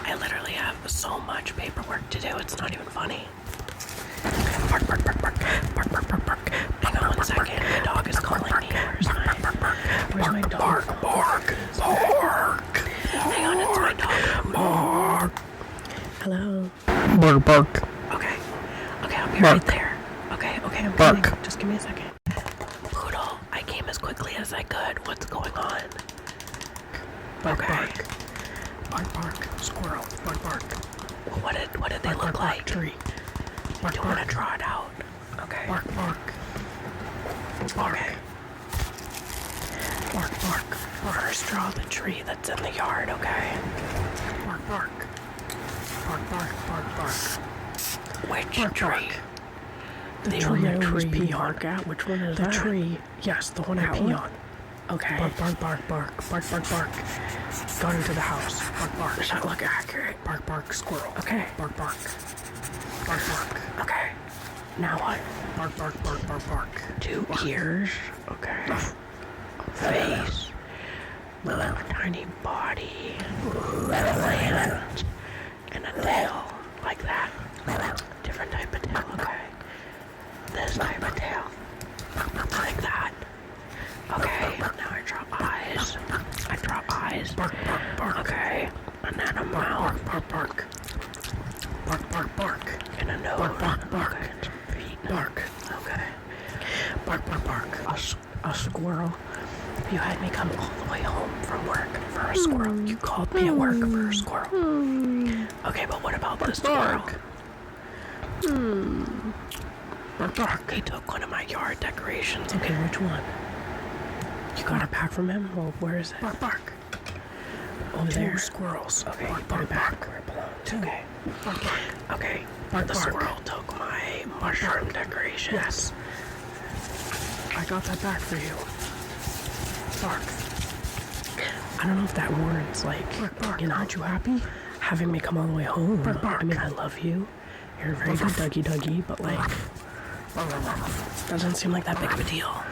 I literally have so much paperwork to do, it's not even funny. Bark, bark, bark, bark, bark, bark, bark, bark. Hang on one second, my dog is calling me. Where's my dog? Bark, bark, bark. Hang on, it's my dog. Bark. Hello? Bark, bark. Okay, I'll be right there. Okay, I'm Bark. coming. Just give me a second. Poodle, I came as quickly as I could. What's going on? Bark, Okay. bark. Bark, bark. Squirrel. Bark, bark. What did they Bark, look bark, like? bark. Tree. Bark, Do you want to bark. draw it out? Okay. Bark, bark. Bark. Okay. Bark, bark. First draw the tree that's in the yard, okay? Bark, bark. Bark, bark, bark, bark. Which Bark, tree? bark. The The tree only I always tree pee you on. bark at? Which one is The that? tree. Yes, the one I That pee one? on. Okay. Bark, bark, bark, bark. Bark, bark, bark. Got into the house. Bark, bark. Does that look accurate? Bark, bark, squirrel. Okay. Bark, bark. Bark, bark. Okay. Now what? Bark, bark, bark, bark, bark. 2 ears. Okay. Face. Little tiny body. Little hands. And a tail. Like that. Different type of tail, okay. This type of tail. Like that. Okay. Now I draw eyes. Bark, bark, bark. Okay. And then a mouth. Bark, bark, bark. Bark, bark, bark. And a nose. Bark, bark, bark. Okay. Some feet. Bark. Okay. Bark, bark, bark. A squirrel. You had me come all the way home from work for a squirrel. You called me at work for a squirrel. Okay, but what about the squirrel? Bark, bark. He took one of my yard decorations. Okay, which one? You got it back from him? Well, where is it? Bark, bark. Over Two there. squirrels. Okay, Bark, put it bark, back bark. where it belongs. Two. Okay. Bark, bark. Okay. Bark, The bark. squirrel took my mushroom decorations. Yes. I got that back for you. Bark. I don't know if that warrants, like, Bark, bark. you know, Aren't you happy? having me come all the way home. Bark, bark. I mean, I love you. You're a very good Dougie, but like, doesn't seem like that big of a deal.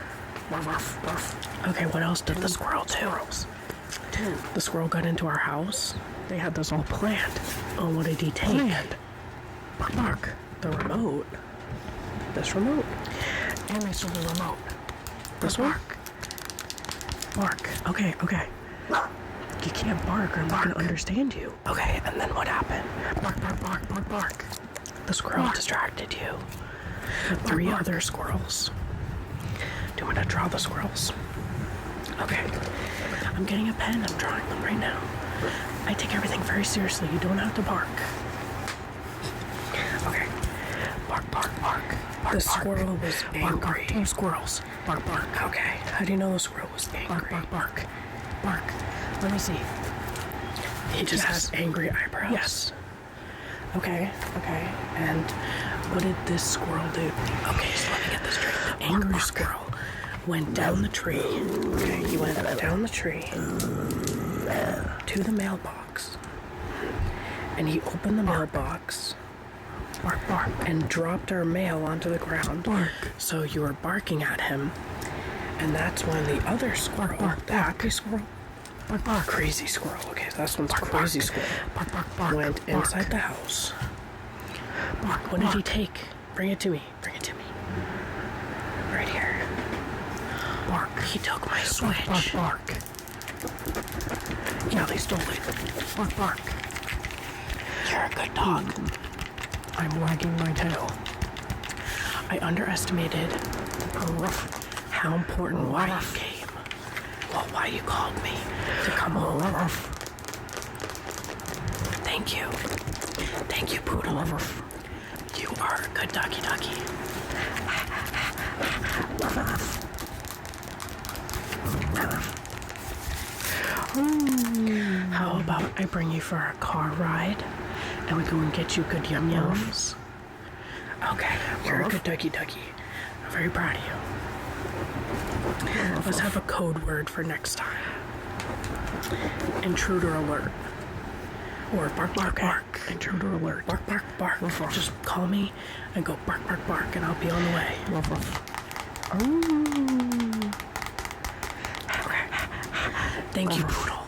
Okay, what else did the squirrel do? The squirrel got into our house. They had this all planned. Oh, what did he take? Planned. Bark, bark. The remote. This remote. And they stole the remote. This one? Bark. Okay. You can't bark or I'm not Bark. gonna understand you. Okay, and then what happened? Bark, bark, bark, bark, bark. The squirrel Bark. distracted you. The 3 bark. other squirrels. Do you want to draw the squirrels? Okay. I'm getting a pen. I'm drawing them right now. I take everything very seriously. You don't have to bark. Okay. Bark, bark, bark. Bark, The bark. squirrel was Bark, bark. angry. 2 squirrels. Bark, bark. Okay. How do you know the squirrel was angry? Bark, bark, bark. Bark. Let me see. He just Yes. has angry eyebrows. Yes. Okay. And what did this squirrel do? Okay, so let me get this straight. The angry squirrel went down the tree. Okay, he went down the tree to the mailbox. And he opened the mailbox. Bark, bark. And dropped our mail onto the ground. Bark. So you were barking at him. And that's when the other squirrel, bark, the happy squirrel, Bark, bark. crazy squirrel. Okay, so this one's Bark, crazy bark. squirrel. Bark, bark, bark. Went bark. inside the house. Bark, What did he bark. take? Bring it to me. Right here. Bark. He took my Bark, switch. bark. Yeah, they stole it. Bark, bark. You're a good dog. I'm wagging my tail. I underestimated how important why you came. Well, why you called me to come home. Thank you. Thank you, Poodle. You are a good doggy. How about I bring you for a car ride and we go and get you good yum yums? Okay, you're a good doggy. I'm very proud of you. Let's have a code word for next time. Intruder alert. Or bark, bark, bark. Intruder alert. Bark, bark, bark. Just call me and go bark, bark, bark, and I'll be on the way. Okay. Thank you, Poodle.